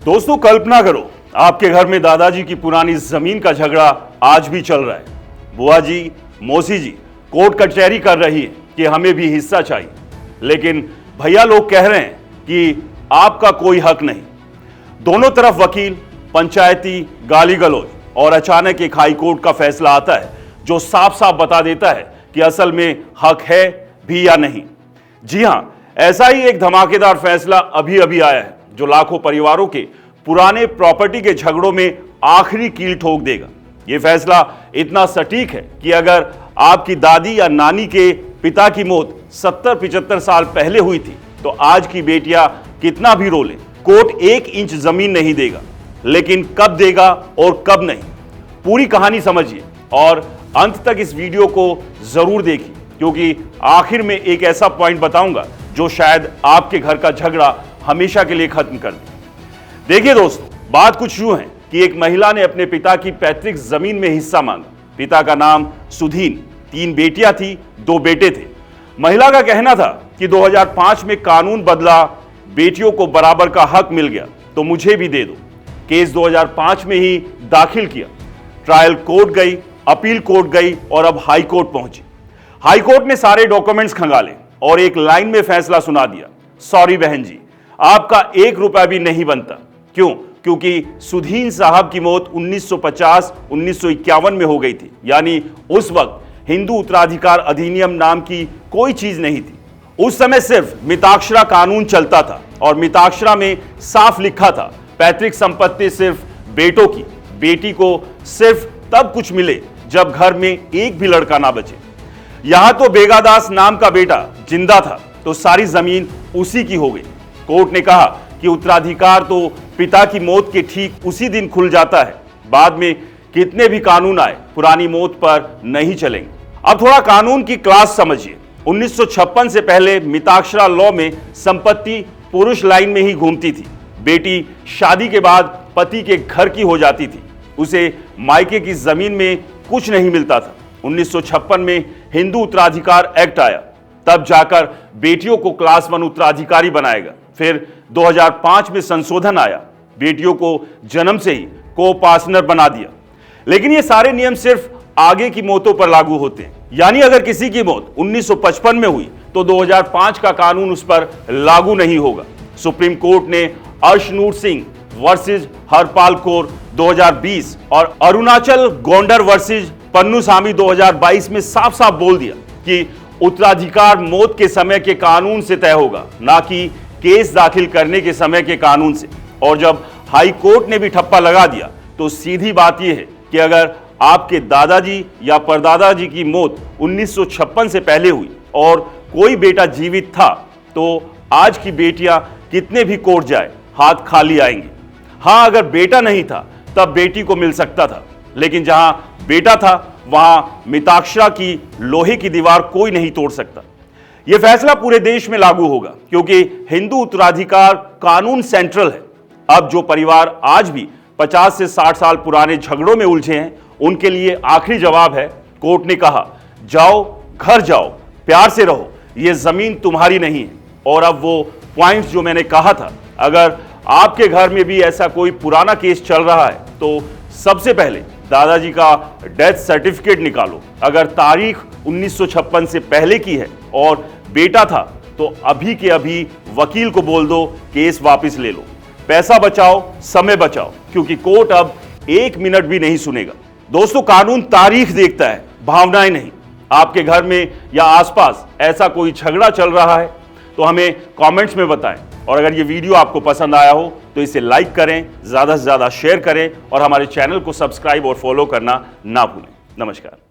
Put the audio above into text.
दोस्तों कल्पना करो, आपके घर में दादाजी की पुरानी जमीन का झगड़ा आज भी चल रहा है। बुआ जी, मौसी जी कोर्ट कचहरी कर रही है कि हमें भी हिस्सा चाहिए, लेकिन भैया लोग कह रहे हैं कि आपका कोई हक नहीं। दोनों तरफ वकील, पंचायती, गाली गलौज और अचानक एक हाई कोर्ट का फैसला आता है जो साफ साफ बता देता है कि असल में हक है भी या नहीं। जी हां, ऐसा ही एक धमाकेदार फैसला अभी अभी आया है जो लाखों परिवारों के पुराने प्रॉपर्टी के झगड़ों में आखिरी कील ठोक देगा। यह फैसला इतना सटीक है कि अगर आपकी दादी या नानी के पिता की मौत 70-75 साल पहले हुई थी तो आज की बेटियां कितना भी रोले, कोर्ट 1 इंच जमीन नहीं देगा। लेकिन कब देगा और कब नहीं, पूरी कहानी समझिए और अंत तक इस वीडियो को जरूर देखिए, क्योंकि आखिर में एक ऐसा पॉइंट बताऊंगा जो शायद आपके घर का झगड़ा हमेशा के लिए खत्म कर दे। देखिए दोस्तों, बात कुछ यूं है कि एक महिला ने अपने पिता की पैतृक जमीन में हिस्सा मांगा। पिता का नाम सुधीन, 3 बेटियां थी, 2 बेटे थे। महिला का कहना था कि 2005 में कानून बदला, बेटियों को बराबर का हक मिल गया तो मुझे भी दे दो। केस 2005 में ही दाखिल किया, ट्रायल कोर्ट गई, अपील कोर्ट गई और अब हाई कोर्ट पहुंची। हाई कोर्ट ने सारे डॉक्यूमेंट्स खंगाले और एक लाइन में फैसला सुना दिया, सॉरी बहन जी, आपका 1 रुपया भी नहीं बनता। क्यों? क्योंकि सुधीन साहब की मौत 1950-1951 में हो गई थी, यानी उस वक्त हिंदू उत्तराधिकार अधिनियम नाम की कोई चीज नहीं थी। उस समय सिर्फ मिताक्षरा कानून चलता था और मिताक्षरा में साफ लिखा था पैतृक संपत्ति सिर्फ बेटों की, बेटी को सिर्फ तब कुछ मिले जब घर में एक भी लड़का ना बचे। यहां तो बेगादास नाम का बेटा जिंदा था तो सारी जमीन उसी की हो गई। कोर्ट ने कहा कि उत्तराधिकार तो पिता की मौत के ठीक उसी दिन खुल जाता है, बाद में कितने भी कानून आए पुरानी मौत पर नहीं चलेंगे। अब थोड़ा कानून की क्लास समझिए। 1956 से पहले मिताक्षरा लॉ में संपत्ति पुरुष लाइन में ही घूमती थी। बेटी शादी के बाद पति के घर की हो जाती थी, उसे मायके की जमीन में कुछ नहीं मिलता था। 1956 में हिंदू उत्तराधिकार एक्ट आया, तब जाकर बेटियों को क्लास 1 उत्तराधिकारी बनाएगा। फिर 2005 में संशोधन आया, बेटियों को जन्म से ही को पार्टनर बना दिया। लेकिन ये सारे नियम सिर्फ आगे की मौतों पर लागू होते हैं, यानी अगर किसी की मौत 1955 में हुई तो 2005 का कानून उस पर लागू नहीं होगा। सुप्रीम कोर्ट ने अर्शनूर सिंह वर्सेज हरपाल कौर 2020 और अरुणाचल गोंडर वर्सेज पन्नुसामी 2022 में साफ साफ बोल दिया कि उत्तराधिकार मौत के समय के कानून से तय होगा, ना कि केस दाखिल करने के समय के कानून से। और जब हाई कोर्ट ने भी ठप्पा लगा दिया तो सीधी बात यह है कि अगर आपके दादाजी या परदादाजी की मौत 1956 से पहले हुई और कोई बेटा जीवित था तो आज की बेटियां कितने भी कोर्ट जाए हाथ खाली आएंगी। हां, अगर बेटा नहीं था तब बेटी को मिल सकता था, लेकिन जहां बेटा था वहां मिताक्षरा की लोहे की दीवार कोई नहीं तोड़ सकता। यह फैसला पूरे देश में लागू होगा क्योंकि हिंदू उत्तराधिकार कानून सेंट्रल है। अब जो परिवार आज भी 50 से 60 साल पुराने झगड़ों में उलझे हैं, उनके लिए आखिरी जवाब है। कोर्ट ने कहा, जाओ घर जाओ, प्यार से रहो, यह जमीन तुम्हारी नहीं है। और अब वो पॉइंट्स जो मैंने कहा था, अगर आपके घर में भी ऐसा कोई पुराना केस चल रहा है तो सबसे पहले दादाजी का डेथ सर्टिफिकेट निकालो। अगर तारीख 1956 से पहले की है और बेटा था तो अभी के अभी वकील को बोल दो केस वापस ले लो। पैसा बचाओ, समय बचाओ, क्योंकि कोर्ट अब 1 मिनट भी नहीं सुनेगा। दोस्तों, कानून तारीख देखता है, भावनाएं नहीं। आपके घर में या आसपास ऐसा कोई झगड़ा चल रहा है तो हमें कमेंट्स में बताएं। और अगर ये वीडियो आपको पसंद आया हो तो इसे लाइक करें, ज़्यादा से ज़्यादा शेयर करें और हमारे चैनल को सब्सक्राइब और फॉलो करना ना भूलें। नमस्कार।